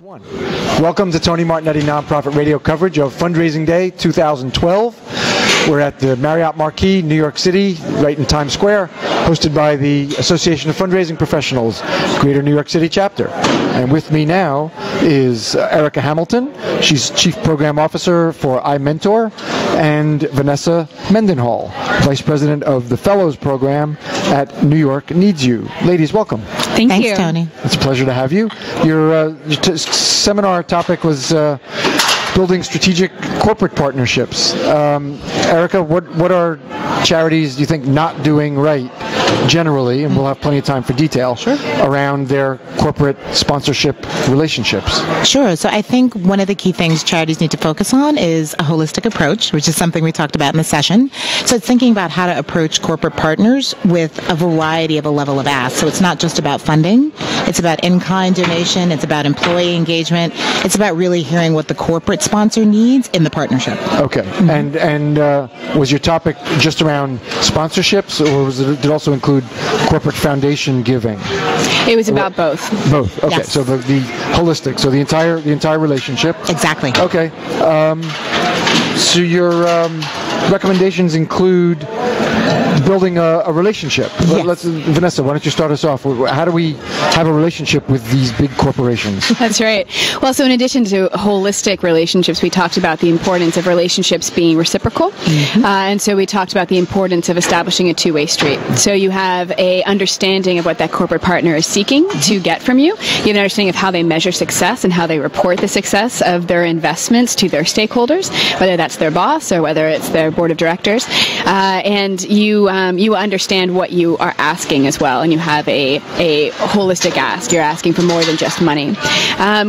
One. Welcome to Tony Martignetti Nonprofit Radio coverage of Fundraising Day 2012. We're at the Marriott Marquis, New York City, right in Times Square, hosted by the Association of Fundraising Professionals, Greater New York City chapter. And with me now is Erica Hamilton. She's Chief Program Officer for iMentor, and Venessa Mendenhall, Vice President of the Fellows Program at New York Needs You. Ladies, welcome. Thanks, Tony. It's a pleasure to have you. Your seminar topic was building strategic corporate partnerships. Erica, what are charities, do you think, not doing right generally, and we'll have plenty of time for detail, around their corporate sponsorship relationships? Sure. So I think one of the key things charities need to focus on is a holistic approach, which is something we talked about in the session. So it's thinking about how to approach corporate partners with a variety of a level of ask. So it's not just about funding. It's about in-kind donation. It's about employee engagement. It's about really hearing what the corporate sponsor needs in the partnership. Okay. Mm-hmm. And was your topic just around sponsorships, or did it also include corporate foundation giving? It was about both. Both. Okay. Yes. So the holistic, so the entire relationship. Exactly. Okay. So your recommendations include building a relationship. Yes. Venessa, why don't you start us off? How do we have a relationship with these big corporations? That's right. Well, so in addition to holistic relationships, we talked about the importance of relationships being reciprocal. Mm-hmm. And so we talked about the importance of establishing a two-way street. So you have a understanding of what that corporate partner is seeking to get from you. You have an understanding of how they measure success and how they report the success of their investments to their stakeholders, whether that's their boss or whether it's their board of directors. And you understand what you are asking as well, and you have a holistic ask. You're asking for more than just money.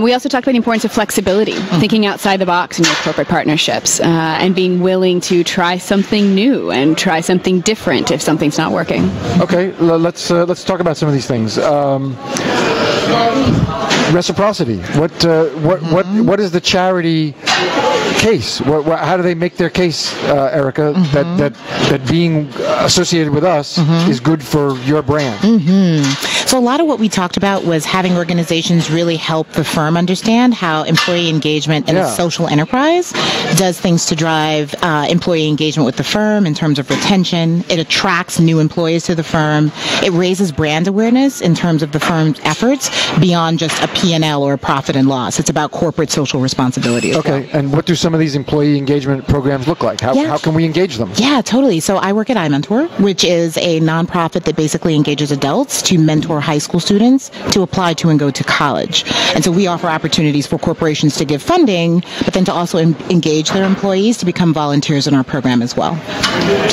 We also talked about the importance of flexibility, thinking outside the box in your corporate partnerships, and being willing to try something new and try something different if something's not working. Okay, let's talk about some of these things. Reciprocity. What is the charity case? How do they make their case, Erica, that being associated with us is good for your brand? So a lot of what we talked about was having organizations really help the firm understand how employee engagement in a social enterprise does things to drive employee engagement with the firm in terms of retention. It attracts new employees to the firm. It raises brand awareness in terms of the firm's efforts beyond just a P&L or a profit and loss. It's about corporate social responsibility as well. And what do some of these employee engagement programs look like? How can we engage them? Yeah, totally. So I work at iMentor, which is a nonprofit that basically engages adults to mentor high school students to apply to and go to college. And so we offer opportunities for corporations to give funding, but then to also engage their employees to become volunteers in our program as well.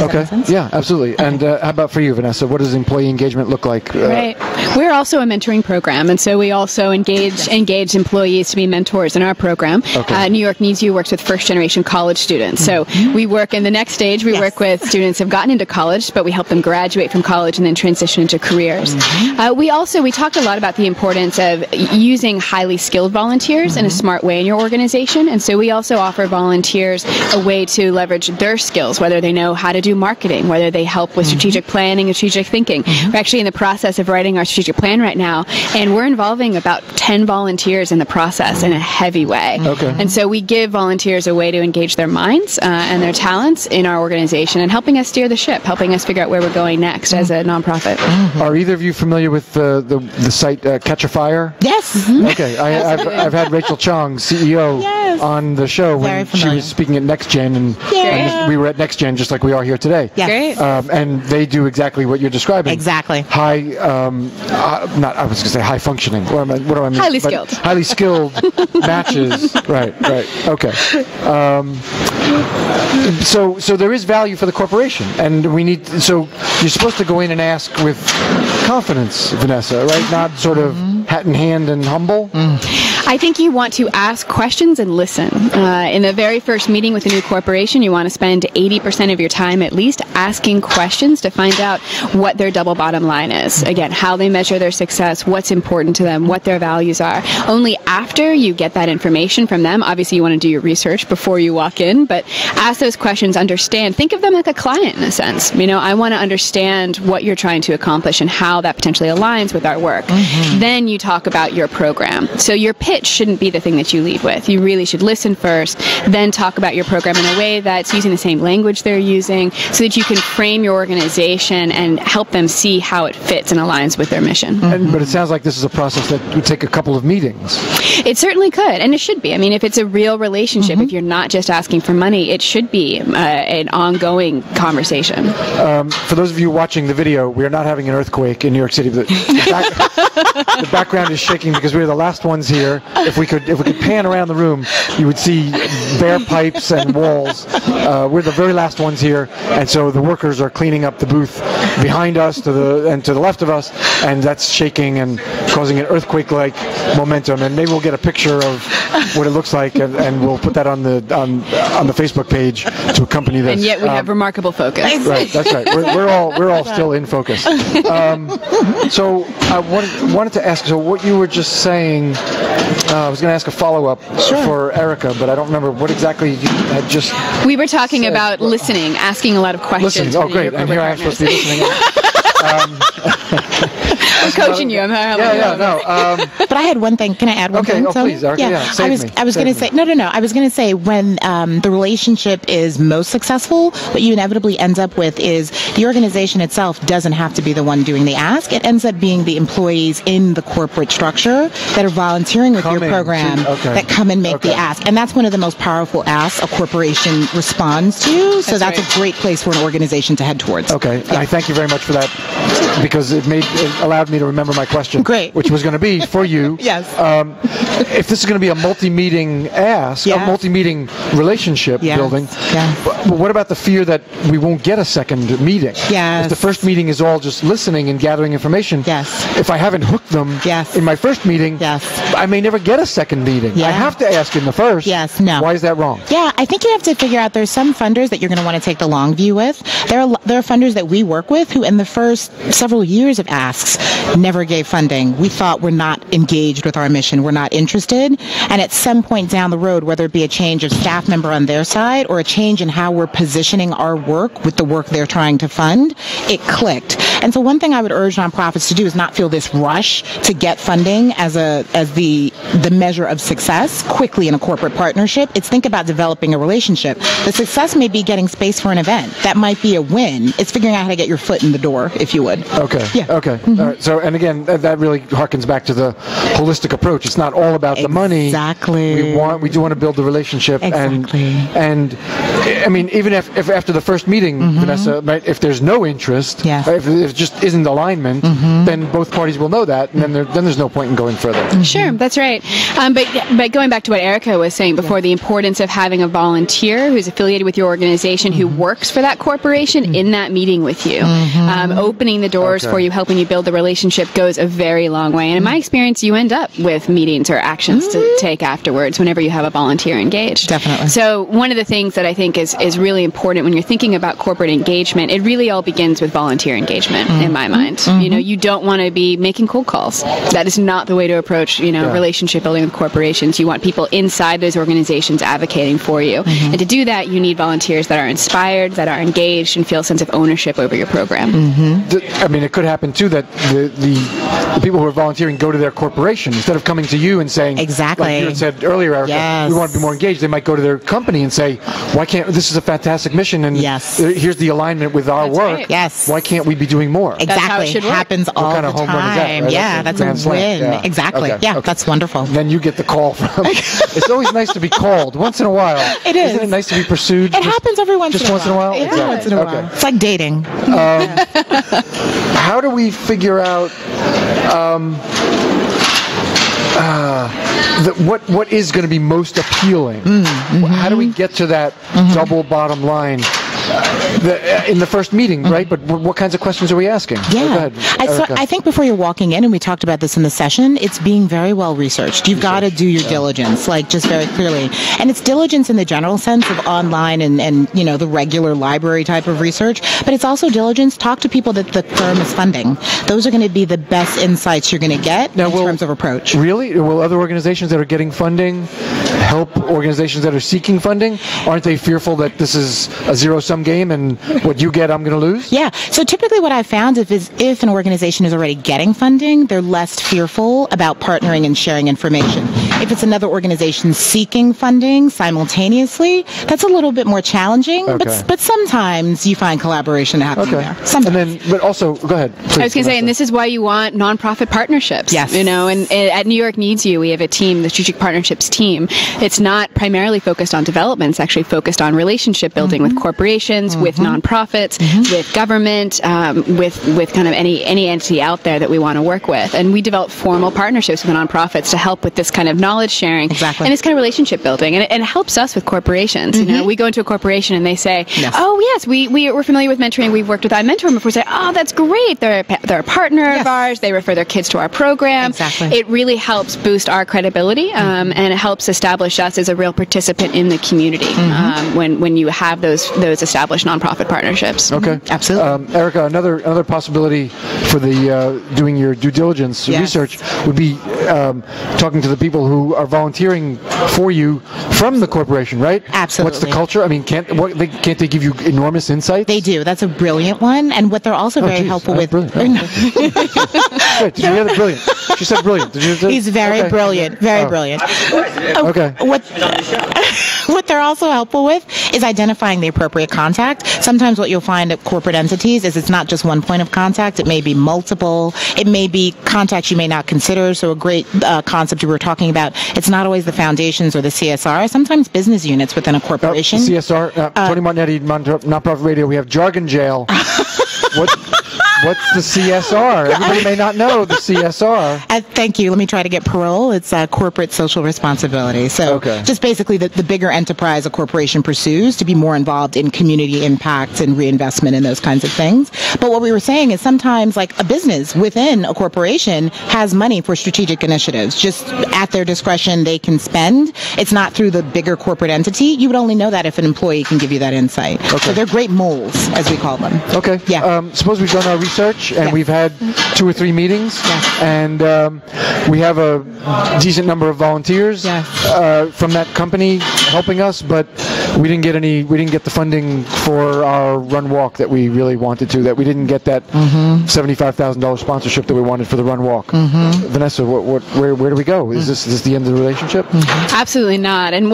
Okay. Yeah, absolutely. Okay. And how about for you, Venessa? What does employee engagement look like? Right. We're also a mentoring program, and so we also engage employees to be mentors in our program. Okay. New York Needs You works with first-generation college students. So we work in the next stage. We work with students who have gotten into college, but we help them graduate from college and then transition into careers. We talked a lot about the importance of using highly skilled volunteers in a smart way in your organization. And so we also offer volunteers a way to leverage their skills, whether they know how to do marketing, whether they help with strategic planning and strategic thinking. We're actually in the process of writing our strategic plan right now, and we're involving about 10 volunteers in the process in a heavy way. Okay. And so we give volunteers a way to engage their minds and their talents in our organization and helping us steer the ship, helping us figure out where we're going next as a nonprofit. Are either of you familiar with the site Catch a Fire? Yes. Okay. I've had Rachel Chong, CEO, on the show when she was speaking at NextGen, and we were at NextGen just like we are here today. Yes. Great. And they do exactly what you're describing. Exactly. I was going to say high functioning. What do I mean? Highly skilled. Highly skilled matches. Right. Okay. So there is value for the corporation, and so you're supposed to go in and ask with confidence, Venessa, right? Not sort of hat in hand and humble. I think you want to ask questions and listen. In the very first meeting with a new corporation, you want to spend 80% of your time at least asking questions to find out what their double bottom line is. Again, how they measure their success, what's important to them, what their values are. Only after you get that information from them, obviously you want to do your research before you walk in, but ask those questions, understand, think of them like a client in a sense. You know, I want to understand what you're trying to accomplish and how that potentially aligns with our work. Then you talk about your program. So your pitch fit shouldn't be the thing that you lead with. You really should listen first, then talk about your program in a way that's using the same language they're using so that you can frame your organization and help them see how it fits and aligns with their mission. But it sounds like this is a process that would take a couple of meetings. It certainly could, and it should be. I mean, if it's a real relationship, if you're not just asking for money, it should be an ongoing conversation. For those of you watching the video, we are not having an earthquake in New York City. The background is shaking because we're the last ones here. If we could pan around the room, you would see bare pipes and walls. We're the very last ones here, and so the workers are cleaning up the booth behind us to the left of us, and that's shaking and causing an earthquake-like momentum. And maybe we'll get a picture of what it looks like, and we'll put that on the Facebook page to accompany this. And yet we have remarkable focus. Right, that's right. We're all still in focus. So I wanted to ask. So what you were just saying, I was going to ask a follow-up for Erica, but I don't remember what exactly you had just. We were talking about listening, asking a lot of questions. Listening. Oh, great! And here I am supposed to be listening. I'm coaching you. I'm But I had one thing. Can I add one thing? Okay, please, Erica. Yeah, I was going to say, no. I was going to say when the relationship is most successful, what you inevitably ends up with is the organization itself doesn't have to be the one doing the ask. It ends up being the employees in the corporate structure that are volunteering with your program that come and make the ask. And that's one of the most powerful asks a corporation responds to. So that's a great place for an organization to head towards. Okay. Yeah. I thank you very much for that, because it allowed me to remember my question. Great. Which was going to be for you. Yes. If this is going to be a multi-meeting ask, a multi-meeting relationship building, but what about the fear that we won't get a second meeting? Yes. If the first meeting is all just listening and gathering information, if I haven't hooked them in my first meeting, I may never get a second meeting. I have to ask in the first. Why is that wrong? Yeah, I think you have to figure out there's some funders that you're going to want to take the long view with. There are funders that we work with who in the first several years of asks never gave funding. We thought we're not engaged with our mission. We're not interested. And at some point down the road, whether it be a change of staff member on their side or a change in how we're positioning our work with the work they're trying to fund, it clicked. And so one thing I would urge nonprofits to do is not feel this rush to get funding as the measure of success quickly in a corporate partnership. It's think about developing a relationship. The success may be getting space for an event. That might be a win. It's figuring out how to get your foot in the door, if you would. Okay. Yeah. Okay. Mm-hmm. All right. So, and again, that really harkens back to the holistic approach. It's not all about the money. Exactly. We do want to build the relationship. Exactly. And I mean, even if after the first meeting, Vanessa, right, if there's no interest, if it just isn't alignment, then both parties will know that, and then there's no point in going further. Sure, that's right. But going back to what Erica was saying before, the importance of having a volunteer who's affiliated with your organization who works for that corporation in that meeting with you, opening the doors for you, helping you build the relationship goes a very long way. And in my experience, you end up with meetings or actions to take afterwards whenever you have a volunteer engaged. Definitely. So one of the things that I think is really important when you're thinking about corporate engagement, it really all begins with volunteer engagement in my mind. You know, you don't want to be making cold calls. That is not the way to approach, relationship building with corporations. You want people inside those organizations advocating for you. And to do that, you need volunteers that are inspired, that are engaged, and feel a sense of ownership over your program. I mean, it could happen too that the people who are volunteering go to their corporation instead of coming to you and saying, exactly, like you had said earlier, Erica, we want to be more engaged. They might go to their company and say, why can't, this is a fantastic mission, and here's the alignment with our work. Why can't we be doing more? Exactly. It happens all the time. Home run is that, right? That's a win. Exactly. That's wonderful. Then you get the call from. It's always nice to be called once in a while. It is. Isn't it nice to be pursued? It happens every once in a while. Just once in a while? Yeah, exactly. once in a while. It's like dating. How do we figure out what is going to be most appealing? How do we get to that double bottom line in the first meeting, right? But what kinds of questions are we asking? Yeah. I think before you're walking in, and we talked about this in the session, it's being very well researched. You've got to do your diligence, like just very clearly. And it's diligence in the general sense of online and the regular library type of research, but it's also diligence. Talk to people that the firm is funding. Those are going to be the best insights you're going to get in terms of approach. Really? Will other organizations that are getting funding help organizations that are seeking funding? Aren't they fearful that this is a zero-sum zero-sum game, and what you get, I'm going to lose? Yeah. So typically what I've found is if an organization is already getting funding, they're less fearful about partnering and sharing information. If it's another organization seeking funding simultaneously, that's a little bit more challenging, but sometimes you find collaboration happening there. Sometimes. But also, go ahead. Please, I was going to say, and this is why you want nonprofit partnerships. Yes. And at New York Needs You, we have a team, the Strategic Partnerships team. It's not primarily focused on development. It's actually focused on relationship building with corporations, with nonprofits, with government, with kind of any entity out there that we want to work with. And we develop formal partnerships with nonprofits to help with this kind of knowledge sharing and this kind of relationship building. And it helps us with corporations. We go into a corporation and they say, oh, yes, we're familiar with mentoring. We've worked with iMentor before. We say, oh, that's great. They're a partner of ours. They refer their kids to our program. It really helps boost our credibility, and it helps establish us as a real participant in the community when you have those established nonprofit partnerships. Okay, absolutely. Erica, another possibility for the doing your due diligence research would be talking to the people who are volunteering for you from the corporation, right? Absolutely. What's the culture? I mean, can't they give you enormous insights? They do. That's a brilliant one, and what they're also very helpful with. Brilliant. Wait, did you hear that? Brilliant. She said brilliant. Did you hear that? He's very brilliant. Very brilliant. Okay. What they're also helpful with is identifying the appropriate contact. Sometimes what you'll find at corporate entities is it's not just one point of contact. It may be multiple. It may be contacts you may not consider. So a great concept we were talking about, it's not always the foundations or the CSR. Sometimes business units within a corporation. CSR, Tony Martignetti, Nonprofit Radio, we have jargon jail. What's the CSR? Everybody may not know the CSR. Thank you. Let me try to get parole. It's corporate social responsibility. So just basically the bigger enterprise a corporation pursues to be more involved in community impact and reinvestment and those kinds of things. But what we were saying is sometimes like a business within a corporation has money for strategic initiatives. Just at their discretion, they can spend. It's not through the bigger corporate entity. You would only know that if an employee can give you that insight. So they're great moles, as we call them. Okay. Yeah. Suppose we've done our research and we've had 2 or 3 meetings and we have a decent number of volunteers from that company helping us, but we didn't get the funding for our run walk that we really wanted to, that we didn't get that $75,000 sponsorship that we wanted for the run walk. Vanessa, where do we go? Is this the end of the relationship? Absolutely not. And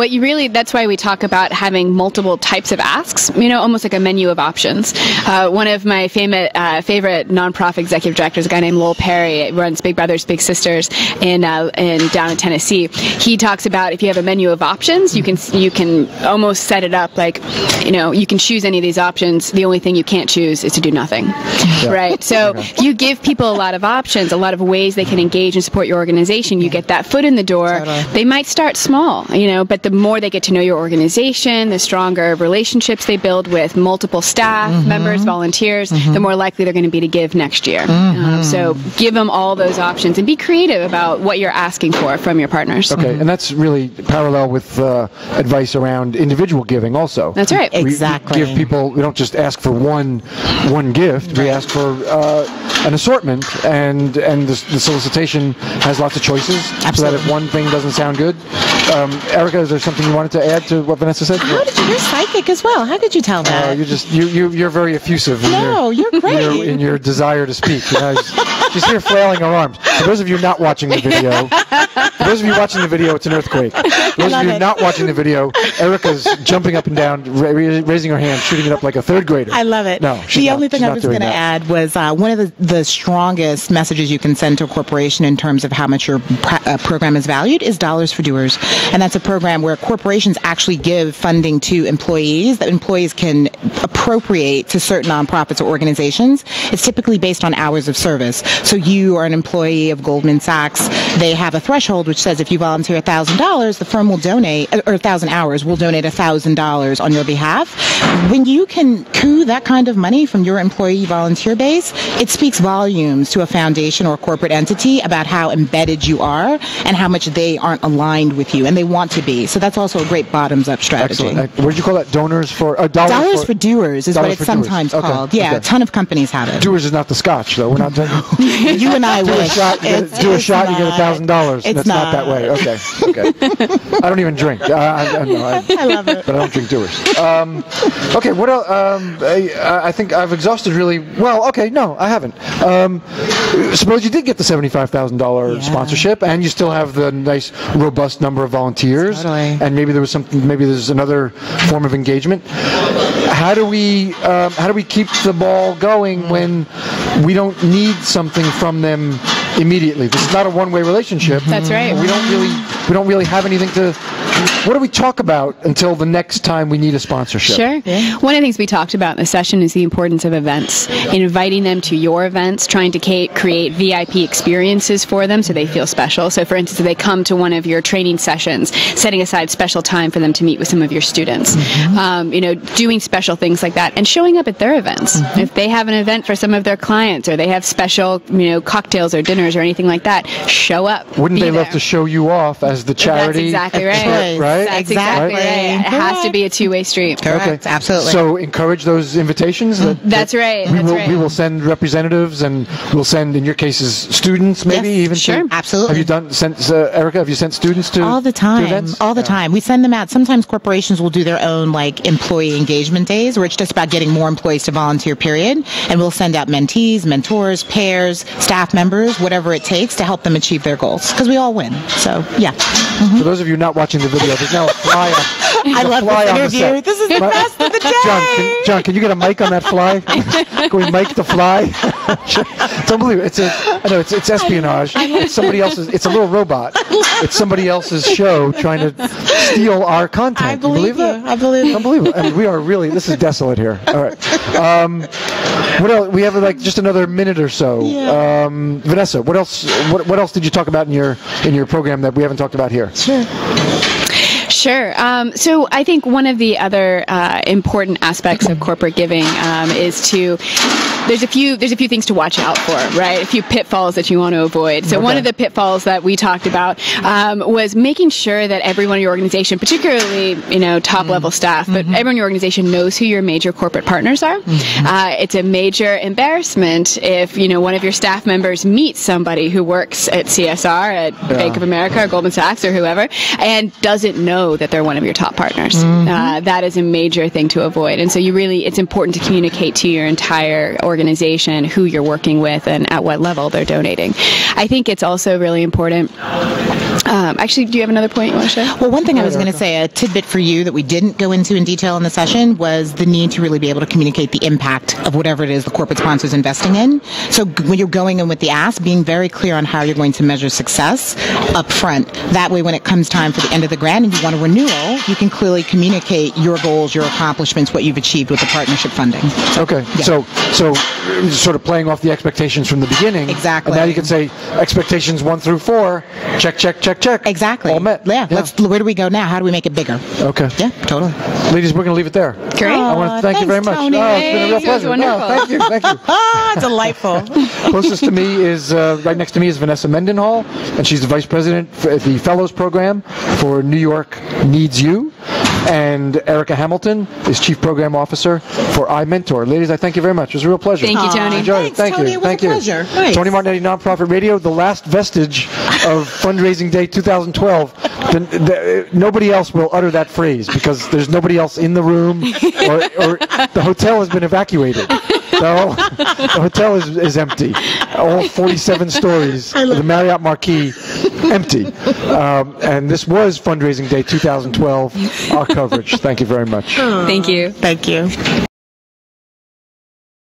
that's why we talk about having multiple types of asks, almost like a menu of options. One of my favorite nonprofit executive directors, a guy named Lowell Perry, runs Big Brothers Big Sisters down in Tennessee. He talks about if you have a menu of options, you can almost set it up like, you can choose any of these options. The only thing you can't choose is to do nothing, right? So you give people a lot of options, a lot of ways they can engage and support your organization. You get that foot in the door. They might start small, but the more they get to know your organization, the stronger relationships they build with multiple staff members, volunteers, the more likely they're going to be to give next year. So give them all those options and be creative about what you're asking for from your partners. Okay, and that's really parallel with advice around individual giving also. That's right. Exactly. We give people, we don't just ask for one gift, we ask for an assortment, and the solicitation has lots of choices. Absolutely. So that if one thing doesn't sound good. Erica, is there something you wanted to add to what Vanessa said? You're psychic as well. How could you tell that? You're very effusive. You're great. In your desire to speak. She's here flailing her arms. For those of you not watching the video, it's an earthquake. For those of you not watching the video, Erica's jumping up and down, raising her hand, shooting it up like a third grader. I love it. No, the only thing I was going to add was one of the strongest messages you can send to a corporation in terms of how much your program is valued is Dollars for Dewars. And that's a program where corporations actually give funding to employees that employees can appropriate to certain nonprofits or organizations. It's typically based on hours of service. So you are an employee of Goldman Sachs. They have a threshold which says if you volunteer $1,000, the firm will donate, or 1,000 hours, will donate $1,000 on your behalf. When you can coup that kind of money from your employee volunteer base, it speaks volumes to a foundation or a corporate entity about how embedded you are and how much they aren't aligned with you, and they want to be. So that's also a great bottoms-up strategy. Excellent. What did you call that? Dollars for Dewars is what it's sometimes called. Yeah, a ton of companies have it. Dewars is not the Scotch, though. We're not doing. You and I wish. Do a shot, you get $1,000. It's not that way. Okay. I don't even drink. I love it. But I don't drink Dewars. Okay, what else? I think I've exhausted really well. Okay, no, I haven't. Suppose you did get the $75,000 sponsorship, and you still have the nice, robust number of volunteers, and maybe there was something. Maybe there's another form of engagement. How do we keep the ball going when we don't need something from them immediately? This is not a one-way relationship. That's right. We don't really have anything to. What do we talk about until the next time we need a sponsorship? Sure. Yeah. One of the things we talked about in the session is the importance of events, inviting them to your events, trying to create VIP experiences for them so they feel special. So, for instance, if they come to one of your training sessions, setting aside special time for them to meet with some of your students, doing special things like that, and showing up at their events. If they have an event for some of their clients, or they have special, cocktails or dinners or anything like that, show up. Wouldn't they love to show you off as the charity? That's exactly right. Right? That's exactly right. It has to be a two-way street. Correct. Okay. Absolutely. So encourage those invitations. That's right. We will send representatives, and we'll send, in your cases, students, maybe even. Sure. Absolutely. Have you Erica? Have you sent students to all the time? To events? All the time. We send them out. Sometimes corporations will do their own employee engagement days, where it's just about getting more employees to volunteer. Period. And we'll send out mentees, mentors, pairs, staff members, whatever it takes to help them achieve their goals. Because we all win. So yeah. For those of you not watching the video, there's now a fly. I love this interview. This is the best of the day. John, can you get a mic on that fly? Can we mic the fly? It's unbelievable. It's espionage. It's somebody else's. It's a little robot. It's somebody else's show trying to steal our content. I believe that? I believe it. Unbelievable. I mean, we are really. This is desolate here. All right. What else? We have just another minute or so. Yeah. Venessa, what else? What else did you talk about in your program that we haven't talked about here? Sure. So I think one of the other important aspects of corporate giving is to there's a few things to watch out for, right? A few pitfalls that you want to avoid. So one of the pitfalls that we talked about was making sure that everyone in your organization, particularly top level staff, but everyone in your organization knows who your major corporate partners are. It's a major embarrassment if one of your staff members meets somebody who works at CSR, at Bank of America, or Goldman Sachs, or whoever, and doesn't know that they're one of your top partners. That is a major thing to avoid. And so it's important to communicate to your entire organization who you're working with and at what level they're donating. I think it's also really important. Actually, do you have another point you want to share? Well, one thing I was going to say, a tidbit for you that we didn't go into in detail in the session, was the need to really be able to communicate the impact of whatever it is the corporate sponsor is investing in. So when you're going in with the ask, being very clear on how you're going to measure success up front. That way, when it comes time for the end of the grant and you want a renewal, you can clearly communicate your goals, your accomplishments, what you've achieved with the partnership funding. Okay. Yeah. So sort of playing off the expectations from the beginning. Exactly. And now you can say expectations 1 through 4, check, check, check, check. Exactly. All met. Yeah. Where do we go now? How do we make it bigger? Okay. Yeah, totally. Ladies, we're going to leave it there. Great. I want to thank you very much. Tony. Oh, it's been a real pleasure. Wonderful. Thank you. Delightful. Closest to me is, right next to me is Venessa Mendenhall, and she's the Vice President for the Fellows Program for New York Needs You. And Erica Hamilton is Chief Program Officer for iMentor. Ladies, I thank you very much. It was a real pleasure. Thank you, Tony. Enjoyed it. Thank Tony, you. it was a pleasure. Nice. Tony Martignetti, Nonprofit Radio, the last vestige of Fundraising Day 2012. Nobody else will utter that phrase because there's nobody else in the room, or the hotel has been evacuated. No, the hotel is empty. All 47 stories, the Marriott Marquis, empty. And this was Fundraising Day 2012, our coverage. Thank you very much. Thank you. Thank you.